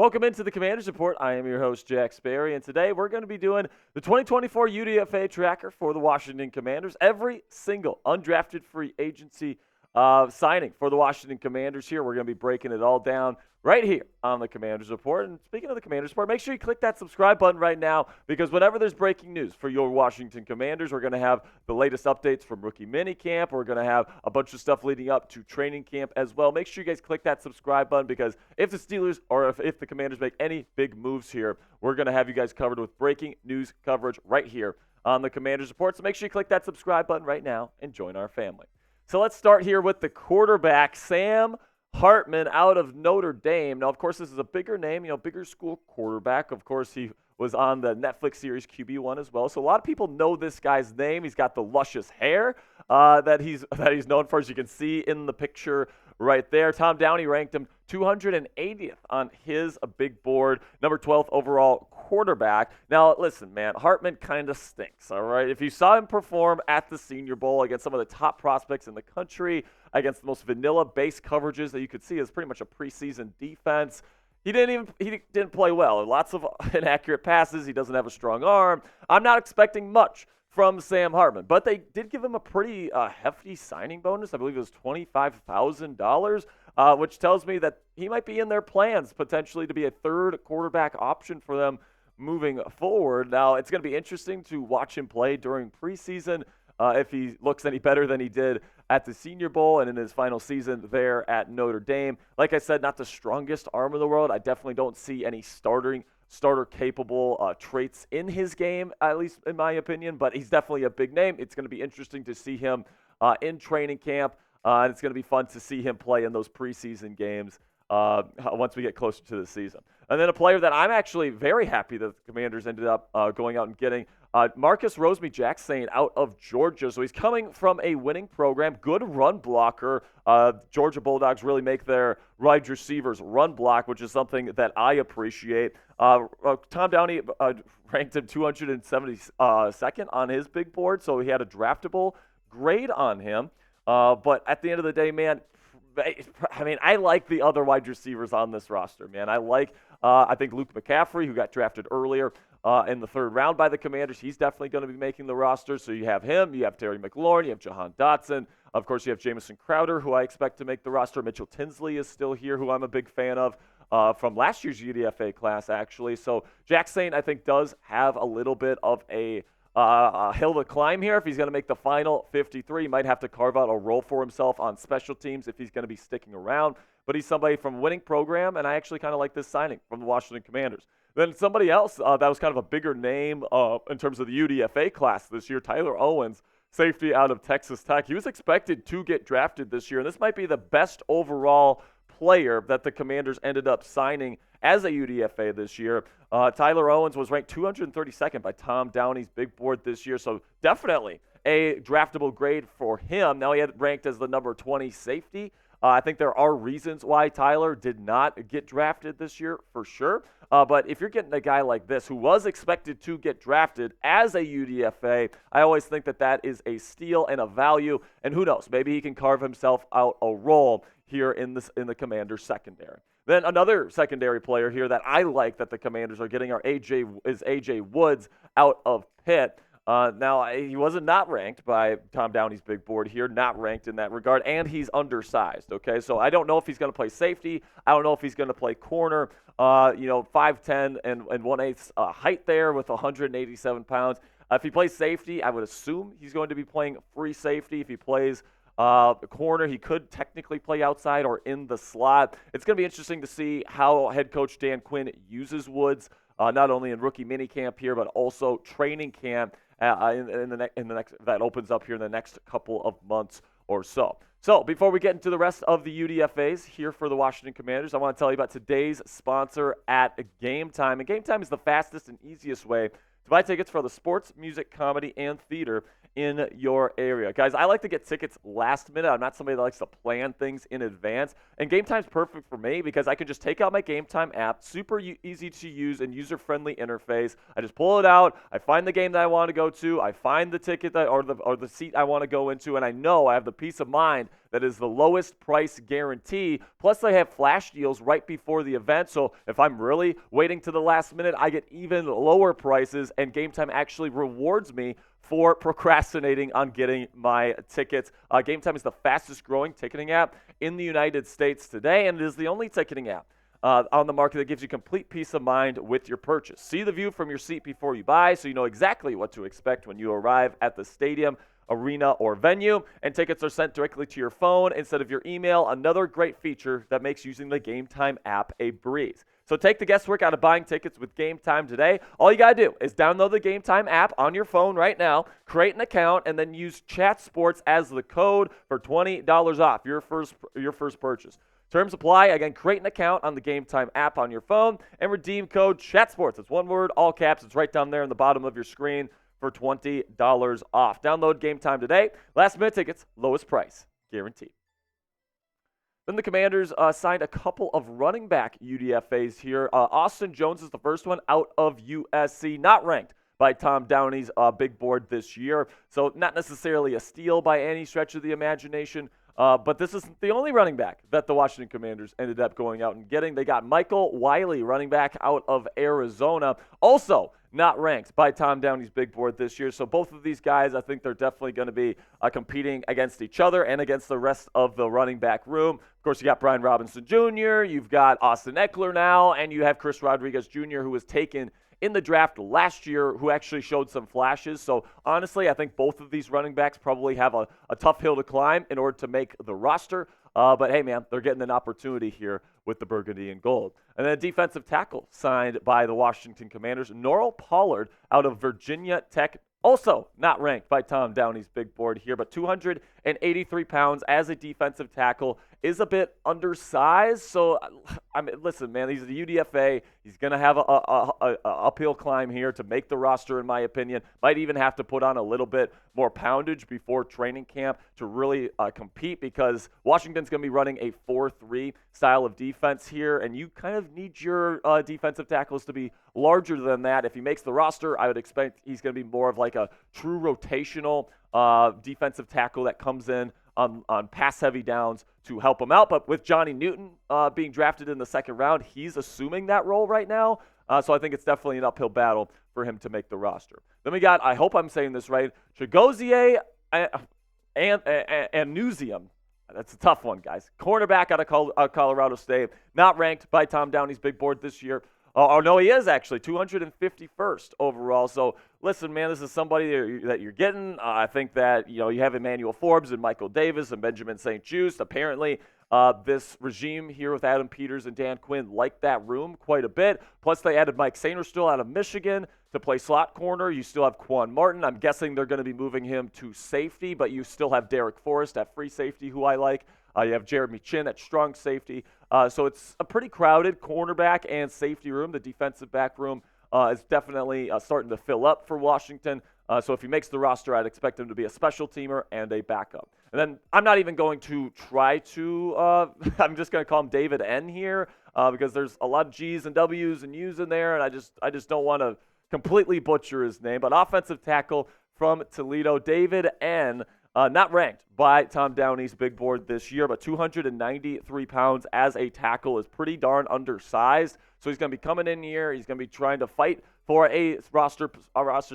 Welcome into the Commanders Report. I am your host, Jack Sperry, and today we're going to be doing the 2024 UDFA tracker for the Washington Commanders. Every single undrafted free agency signing for the Washington Commanders here. We're going to be breaking it all down right here on the Commanders Report. And speaking of the Commanders Report, make sure you click that subscribe button right now, because whenever there's breaking news for your Washington Commanders, we're going to have the latest updates from rookie minicamp. We're going to have a bunch of stuff leading up to training camp as well. Make sure you guys click that subscribe button, because if the Steelers or if the Commanders make any big moves here, we're going to have you guys covered with breaking news coverage right here on the Commanders Report. So make sure you click that subscribe button right now and join our family. So let's start here with the quarterback, Sam Hartman out of Notre Dame. Now, of course, this is a bigger name, bigger school quarterback. Of course, he was on the Netflix series QB1 as well. So a lot of people know this guy's name. He's got the luscious hair that he's known for, as you can see in the picture right there. Tom Downey ranked him 280th on his big board, number 12th overall quarterback. Now, listen, man, Hartman kind of stinks, all right? If you saw him perform at the Senior Bowl against some of the top prospects in the country, against the most vanilla base coverages that you could see as pretty much a preseason defense, he didn't play well. Lots of inaccurate passes. He doesn't have a strong arm. I'm not expecting much from Sam Hartman, but they did give him a pretty hefty signing bonus. I believe it was $25,000, which tells me that he might be in their plans potentially to be a third quarterback option for them moving forward. Now, it's going to be interesting to watch him play during preseason if he looks any better than he did at the Senior Bowl and in his final season there at Notre Dame. Like I said, not the strongest arm in the world. I definitely don't see any starter-capable traits in his game, at least in my opinion, but he's definitely a big name. It's going to be interesting to see him in training camp, and it's going to be fun to see him play in those preseason games once we get closer to the season. And then a player that I'm actually very happy that the Commanders ended up going out and getting, Marcus Rosemy-Jacksaint out of Georgia. So he's coming from a winning program, good run blocker. Georgia Bulldogs really make their wide receivers run block, which is something that I appreciate. Tom Downey ranked him 272nd on his big board, so he had a draftable grade on him. But at the end of the day, man, I like the other wide receivers on this roster, man. I think Luke McCaffrey, who got drafted earlier in the third round by the Commanders, he's definitely going to be making the roster. So you have him, you have Terry McLaurin, you have Jahan Dotson. Of course, you have Jamison Crowder, who I expect to make the roster. Mitchell Tinsley is still here, who I'm a big fan of from last year's UDFA class, actually. So Jacksaint, I think, does have a little bit of a hill to climb here. If he's going to make the final 53, he might have to carve out a role for himself on special teams if he's going to be sticking around. But he's somebody from a winning program, and I actually kind of like this signing from the Washington Commanders. Then somebody else that was kind of a bigger name in terms of the UDFA class this year, Tyler Owens, safety out of Texas Tech. He was expected to get drafted this year, and this might be the best overall player that the Commanders ended up signing as a UDFA this year. Tyler Owens was ranked 232nd by Tom Downey's big board this year, so definitely a draftable grade for him. Now, he had ranked as the number 20 safety. I think there are reasons why Tyler did not get drafted this year, for sure. But if you're getting a guy like this who was expected to get drafted as a UDFA, I always think that is a steal and a value. And who knows, maybe he can carve himself out a role here in the Commanders secondary. Then another secondary player here that I like that the Commanders are getting is A.J. Woods out of Pitt. Now, he wasn't not ranked by Tom Downey's big board here, not ranked in that regard, and he's undersized, okay? So I don't know if he's going to play safety. I don't know if he's going to play corner. 5'10" and 1/8 height there with 187 pounds. If he plays safety, I would assume he's going to be playing free safety. If he plays corner, he could technically play outside or in the slot. It's going to be interesting to see how head coach Dan Quinn uses Woods, not only in rookie minicamp here, but also training camp in the next that opens up here in the next couple of months or so. So before we get into the rest of the UDFAs here for the Washington Commanders, I want to tell you about today's sponsor at Game Time. And Game Time is the fastest and easiest way to buy tickets for the sports, music, comedy, and theater in your area. Guys, I like to get tickets last minute. I'm not somebody that likes to plan things in advance. And Game Time's perfect for me because I can just take out my Game Time app, super easy to use and user-friendly interface. I just pull it out, I find the game that I want to go to, I find the ticket or the seat I want to go into, and I know I have the peace of mind that is the lowest price guarantee. Plus, they have flash deals right before the event. So if I'm really waiting to the last minute, I get even lower prices, and Game Time actually rewards me for procrastinating on getting my tickets. Game Time is the fastest growing ticketing app in the United States today, and it is the only ticketing app on the market that gives you complete peace of mind with your purchase. See the view from your seat before you buy so you know exactly what to expect when you arrive at the stadium, arena, or venue, and tickets are sent directly to your phone instead of your email. Another great feature that makes using the Game Time app a breeze. So take the guesswork out of buying tickets with Game Time today. All you got to do is download the Game Time app on your phone right now, create an account, and then use Chat Sports as the code for $20 off your first purchase. Terms apply. Again, create an account on the Game Time app on your phone and redeem code ChatSports. It's one word, all caps. It's right down there in the bottom of your screen for $20 off. Download Game Time today. Last minute tickets, lowest price, guaranteed. Then the Commanders signed a couple of running back UDFAs here. Austin Jones is the first one out of USC, not ranked by Tom Downey's big board this year. So not necessarily a steal by any stretch of the imagination. But this isn't the only running back that the Washington Commanders ended up going out and getting. They got Michael Wiley, running back out of Arizona, also not ranked by Tom Downey's big board this year. So both of these guys, I think they're definitely going to be competing against each other and against the rest of the running back room. Of course, you got Brian Robinson Jr., you've got Austin Eckler now, and you have Chris Rodriguez Jr., who was taken in the draft last year, who actually showed some flashes. So honestly, I think both of these running backs probably have a tough hill to climb in order to make the roster. But hey, man, they're getting an opportunity here with the burgundy and gold. And then a defensive tackle signed by the Washington Commanders, Norl Pard out of Virginia Tech. Also not ranked by Tom Downey's big board here, but 283 pounds as a defensive tackle, is a bit undersized. So, I mean, listen, man, he's a UDFA. He's going to have a uphill climb here to make the roster, in my opinion. Might even have to put on a little bit more poundage before training camp to really compete, because Washington's going to be running a 4-3 style of defense here, and you kind of need your defensive tackles to be larger than that. If he makes the roster, I would expect he's going to be more of like a true rotational defensive tackle that comes in on pass-heavy downs to help him out. But with Johnny Newton being drafted in the second round, he's assuming that role right now. So I think it's definitely an uphill battle for him to make the roster. Then we got, I hope I'm saying this right, Chigozie and Anusiem. That's a tough one, guys. Cornerback out of Colorado State, not ranked by Tom Downey's big board this year. Oh, no, he is actually 251st overall. So, listen, man, this is somebody that you're getting. I think that, you have Emmanuel Forbes and Michael Davis and Benjamin St. Juste. Apparently, this regime here with Adam Peters and Dan Quinn liked that room quite a bit. Plus, they added Mike Sainristil out of Michigan to play slot corner. You still have Quan Martin. I'm guessing they're going to be moving him to safety, but you still have Derek Forrest at free safety, who I like. You have Jeremy Chin at strong safety. So it's a pretty crowded cornerback and safety room. The defensive back room is definitely starting to fill up for Washington. So if he makes the roster, I'd expect him to be a special teamer and a backup. And then I'm not even going to try to I'm just going to call him David N here because there's a lot of G's and W's and U's in there, and I just don't want to completely butcher his name. But offensive tackle from Toledo, David N., not ranked by Tom Downey's big board this year, but 293 pounds as a tackle is pretty darn undersized. So he's going to be coming in here. He's going to be trying to fight for a roster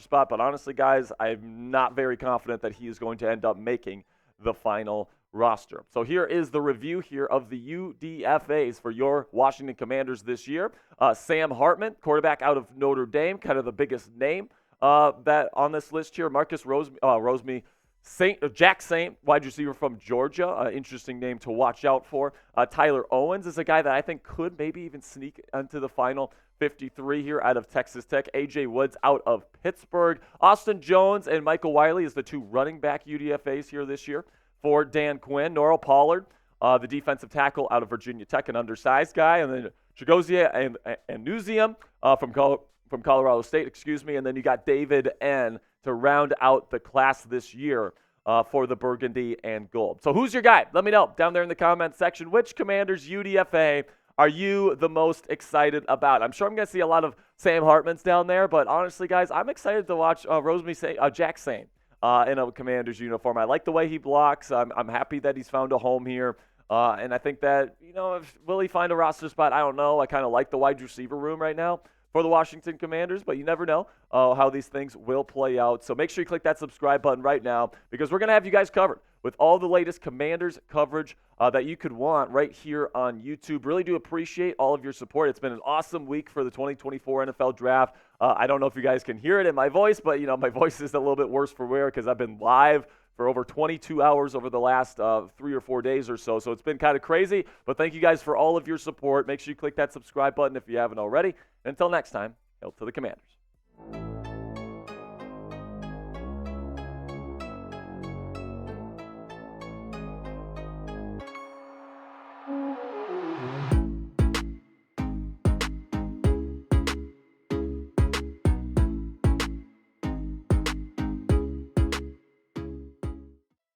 spot. But honestly, guys, I'm not very confident that he is going to end up making the final roster. So here is the review here of the UDFAs for your Washington Commanders this year. Sam Hartman, quarterback out of Notre Dame, kind of the biggest name that on this list here. Marcus Rosemy-Jacksaint, wide receiver from Georgia, interesting name to watch out for. Tyler Owens is a guy that I think could maybe even sneak into the final 53 here out of Texas Tech. A.J. Woods out of Pittsburgh. Austin Jones and Michael Wiley is the two running back UDFAs here this year for Dan Quinn. Norl Pollard, the defensive tackle out of Virginia Tech, an undersized guy. And then Chigozie and Anusiem from from Colorado State, and then you got David N. to round out the class this year for the Burgundy and Gold. So who's your guy? Let me know down there in the comments section. Which Commanders UDFA are you the most excited about? I'm sure I'm going to see a lot of Sam Hartmans down there, but honestly, guys, I'm excited to watch Rosemy-Jacksaint in a Commanders uniform. I like the way he blocks. I'm happy that he's found a home here. And I think that, will he find a roster spot? I don't know. I kind of like the wide receiver room right now for the Washington Commanders, but you never know how these things will play out. So make sure you click that subscribe button right now, because we're going to have you guys covered with all the latest Commanders coverage that you could want right here on YouTube. Really do appreciate all of your support. It's been an awesome week for the 2024 NFL Draft. I don't know if you guys can hear it in my voice, but, my voice is a little bit worse for wear because I've been live for over 22 hours over the last 3 or 4 days or so. So it's been kind of crazy, but thank you guys for all of your support. Make sure you click that subscribe button if you haven't already. And until next time, hail to the Commanders.